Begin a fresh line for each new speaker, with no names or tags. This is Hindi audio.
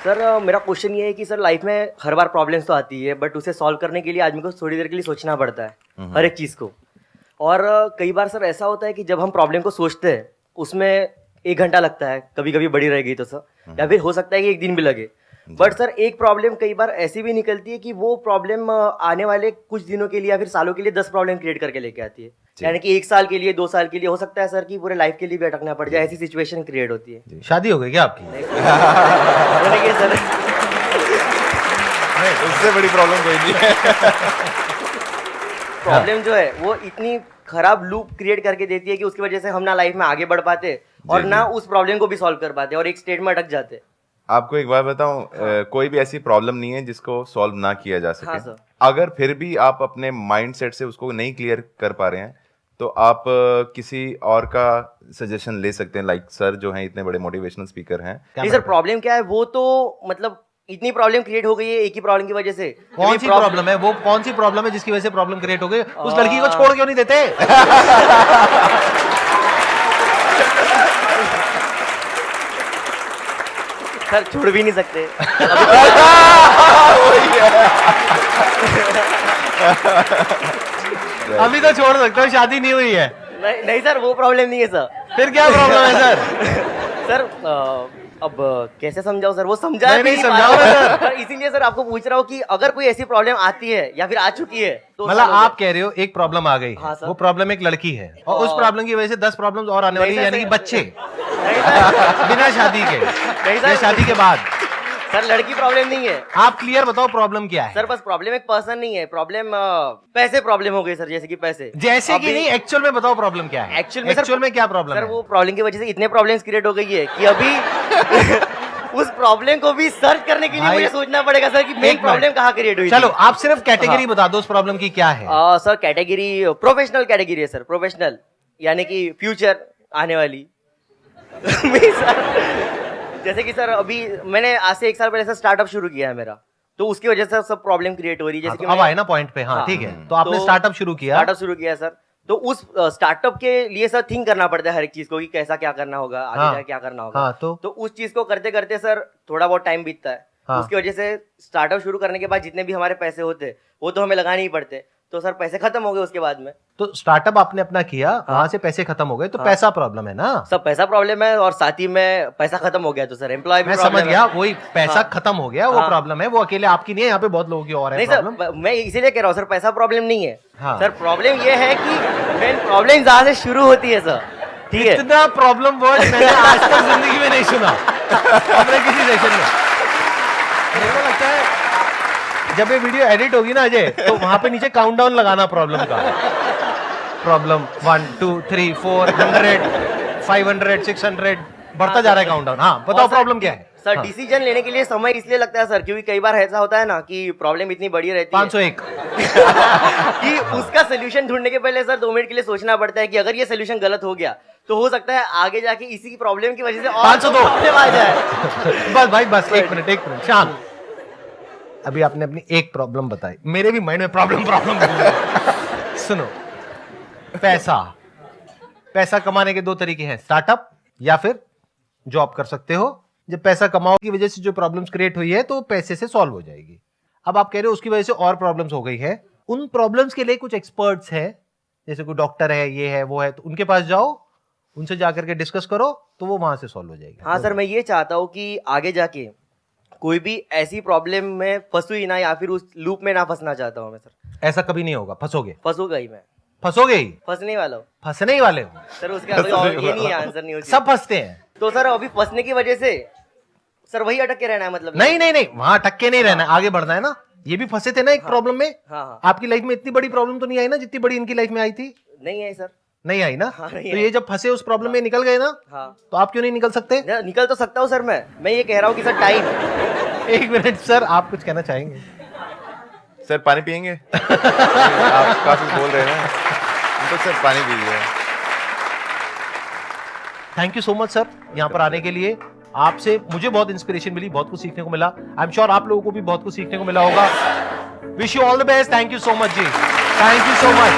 सर मेरा क्वेश्चन ये है कि सर लाइफ में हर बार प्रॉब्लम्स तो आती है, बट उसे सॉल्व करने के लिए आदमी को थोड़ी देर के लिए सोचना पड़ता है हर एक चीज़ को। और कई बार सर ऐसा होता है कि जब हम प्रॉब्लम को सोचते हैं उसमें 1 घंटा लगता है, कभी कभी बड़ी रह गई तो सर, या फिर हो सकता है कि 1 दिन भी लगे। बट सर एक प्रॉब्लम कई बार ऐसी भी निकलती है कि वो प्रॉब्लम आने वाले कुछ दिनों के लिए या फिर सालों के लिए 10 प्रॉब्लम क्रिएट करके लेके आती है। यानी कि 1 साल के लिए, 2 साल के लिए, हो सकता है सर कि पूरे लाइफ के लिए भी अटकना पड़ जाए, ऐसी सिचुएशन क्रिएट होती है।
शादी हो गई क्या आपकी?
नहीं सर,
नहीं, उससे बड़ी प्रॉब्लम कोई नहीं है।
प्रॉब्लम जो है वो इतनी खराब लूप क्रिएट करके देती है कि उसकी वजह से हम ना लाइफ में आगे बढ़ पाते और ना उस प्रॉब्लम को भी सॉल्व कर पाते और एक स्टेट में अटक जाते।
आपको एक बात बताऊं, कोई भी ऐसी प्रॉब्लम नहीं है जिसको सॉल्व ना किया जा सके।
हाँ सर।
अगर फिर भी आप अपने माइंड सेट से उसको नहीं क्लियर कर पा रहे हैं तो आप किसी और का सजेशन ले सकते हैं। लाइक सर जो हैं इतने बड़े मोटिवेशनल स्पीकर हैं।
नहीं सर, प्रॉब्लम क्या है वो तो मतलब इतनी प्रॉब्लम क्रिएट हो गई है एक ही प्रॉब्लम की वजह से।
कौन सी प्रॉब्लम है वो? कौन सी प्रॉब्लम है जिसकी वजह से प्रॉब्लम क्रिएट हो गई? उस लड़की को छोड़ क्यों नहीं देते?
सर छोड़ भी नहीं सकते।
अभी तो छोड़ सकते हो, शादी नहीं हुई है।
नहीं सर, वो प्रॉब्लम नहीं है सर।
फिर क्या प्रॉब्लम है सर?
सर अब कैसे समझाओ सर, वो समझा
नहीं,
भी
नहीं समझाओ
पा रहा। इसीलिए सर आपको पूछ रहा हूँ कि अगर कोई ऐसी प्रॉब्लम आती है या फिर आ चुकी है तो
मतलब आप कह रहे हो एक प्रॉब्लम आ गई,
हाँ सर।
वो प्रॉब्लम एक लड़की है और उस प्रॉब्लम की वजह से 10 प्रॉब्लम्स और आने वाली है, यानी कि बच्चे
नहीं सर,
बिना शादी के,
नहीं सर,
या शादी के बाद।
सर लड़की प्रॉब्लम नहीं है।
आप क्लियर बताओ प्रॉब्लम क्या है?
सर बस प्रॉब्लम एक पर्सन नहीं है, प्रॉब्लम पैसे प्रॉब्लम हो गई सर, जैसे कि पैसे।
जैसे कि नहीं, एक्चुअल में बताओ प्रॉब्लम क्या है?
एक्चुअल
में क्या प्रॉब्लम
सर
है?
वो प्रॉब्लम की वजह से इतने प्रॉब्लम्स क्रिएट हो गई है कि अभी उस प्रॉब्लम को भी सर्च करने के लिए मुझे सोचना पड़ेगा सर कि मेन प्रॉब्लम कहाँ क्रिएट हुई।
चलो आप सिर्फ कैटेगरी बता दो उस प्रॉब्लम की क्या है।
सर कैटेगरी प्रोफेशनल कैटेगरी है सर, प्रोफेशनल यानी कि फ्यूचर आने वाली। सर जैसे कि सर अभी मैंने आज से 1 साल पहले सर स्टार्टअप शुरू किया है मेरा, तो उसकी वजह से सब प्रॉब्लम क्रिएट हो रही है। जैसे कि
अब आए ना पॉइंट पे। हाँ ठीक है, तो आपने स्टार्टअप शुरू किया
सर, तो उस स्टार्टअप के लिए सर थिंक करना पड़ता है हर एक चीज को कि कैसा क्या करना होगा, आगे जाके क्या करना होगा।
हाँ, तो
उस चीज को करते करते सर थोड़ा बहुत टाइम बीतता है।
हाँ।
उसकी वजह से स्टार्टअप शुरू करने के बाद जितने भी हमारे पैसे होते वो तो हमें लगाने ही पड़ते, तो सर पैसे खत्म हो गए उसके बाद में।
तो स्टार्टअप आपने अपना किया, वहां से पैसे खत्म हो गए, तो पैसा प्रॉब्लम है ना?
सब पैसा प्रॉब्लम है और साथ ही में पैसा खत्म हो गया तो सर एम्प्लॉय भी
मैं समझ गया, वही पैसा खत्म हो गया, वो प्रॉब्लम है। वो अकेले आपकी नहीं है, यहाँ पे बहुत लोगों की और है।
नहीं सर, मैं इसीलिए कह रहा हूँ सर पैसा प्रॉब्लम नहीं है।
हाँ।
सर प्रॉब्लम ये है कि मेन प्रॉब्लम जहाँ से शुरू होती है सर, ठीक है।
इतना प्रॉब्लम वर्ड मैंने आज तक जिंदगी में नहीं सुना अपने किसी सेशन में। मेरे को लगता है जब ये वीडियो एडिट होगी ना अजय, तो वहां पे नीचे काउंटडाउन लगाना प्रॉब्लम का। प्रॉब्लम 1 2 3 4 100 500 600 बढ़ता जा रहा है काउंटडाउन। हाँ बताओ प्रॉब्लम क्या है?
सर डिसीजन लेने के लिए समय इसलिए लगता है सर क्योंकि कई बार ऐसा होता है ना कि प्रॉब्लम इतनी बड़ी रहती है
501
कि उसका सोल्यूशन ढूंढने के पहले सर 2 मिनट के लिए सोचना पड़ता है कि अगर ये सोल्यूशन गलत हो गया तो हो सकता है आगे जाके इसी प्रॉब्लम की वजह से और
502
प्रॉब्लम आ जाए।
बस भाई बस, एक मिनट शांत। अभी आपने अपनी एक प्रॉब्लम बताई, मेरे भी माइंड में प्रॉब्लम सुनो, पैसा कमाने के 2 तरीके हैं, स्टार्टअप या फिर जॉब कर सकते हो। जब पैसा कमाओ की वजह से जो प्रॉब्लम्स क्रिएट हुई है तो पैसे से सॉल्व हो जाएगी। अब आप कह रहे हो उसकी वजह से और प्रॉब्लम्स हो गई है, उन प्रॉब्लम्स के लिए कुछ एक्सपर्ट्स हैं, जैसे कोई डॉक्टर है, ये है वो है, तो उनके पास जाओ, उनसे जाकर के डिस्कस करो तो वो वहां से सॉल्व हो जाएगी।
हाँ सर, मैं ये चाहता हूँ कि आगे जाके कोई भी ऐसी प्रॉब्लम में फंसू ही ना या फिर उस लूप में ना फंसना चाहता हूँ मैं सर।
ऐसा कभी नहीं होगा,
फंसूंगा ही मैं,
फंसोगे ही,
फंसने वाला हूँ
फंसने ही वाले हो
सर। उसका कोई और ये नहीं है, आंसर नहीं होती।
सब फंसते हैं।
तो सर अभी फंसने की वजह से सर वही अटक के रहना है मतलब?
नहीं वहां अटक के नहीं रहना है, आगे बढ़ना है ना। ये भी फंसे थे ना एक प्रॉब्लम में।
हाँ।
आपकी लाइफ में इतनी बड़ी प्रॉब्लम तो नहीं आई ना जितनी बड़ी इनकी लाइफ में आई थी?
नहीं है सर।
नहीं आई ना?
हाँ, नहीं
तो
आई।
ये जब फंसे उस प्रॉब्लम में निकल गए ना,
हाँ।
तो आप क्यों नहीं निकल सकते?
निकल तो सकता हूँ सर, मैं ये कह रहा हूँ कि सर टाइम।
एक मिनट सर, आप कुछ कहना चाहेंगे?
सर पानी पियेंगे? आप काफी बोल रहे हैं तो सर पानी पीजिए।
Thank you so much sir यहाँ पर आने के लिए। आपसे मुझे बहुत इंस्पिरेशन मिली, बहुत कुछ सीखने को मिला। आई एम श्योर आप लोगों को भी बहुत कुछ सीखने को मिला होगा। Wish you all the best. Thank you so much जी, थैंक यू सो मच।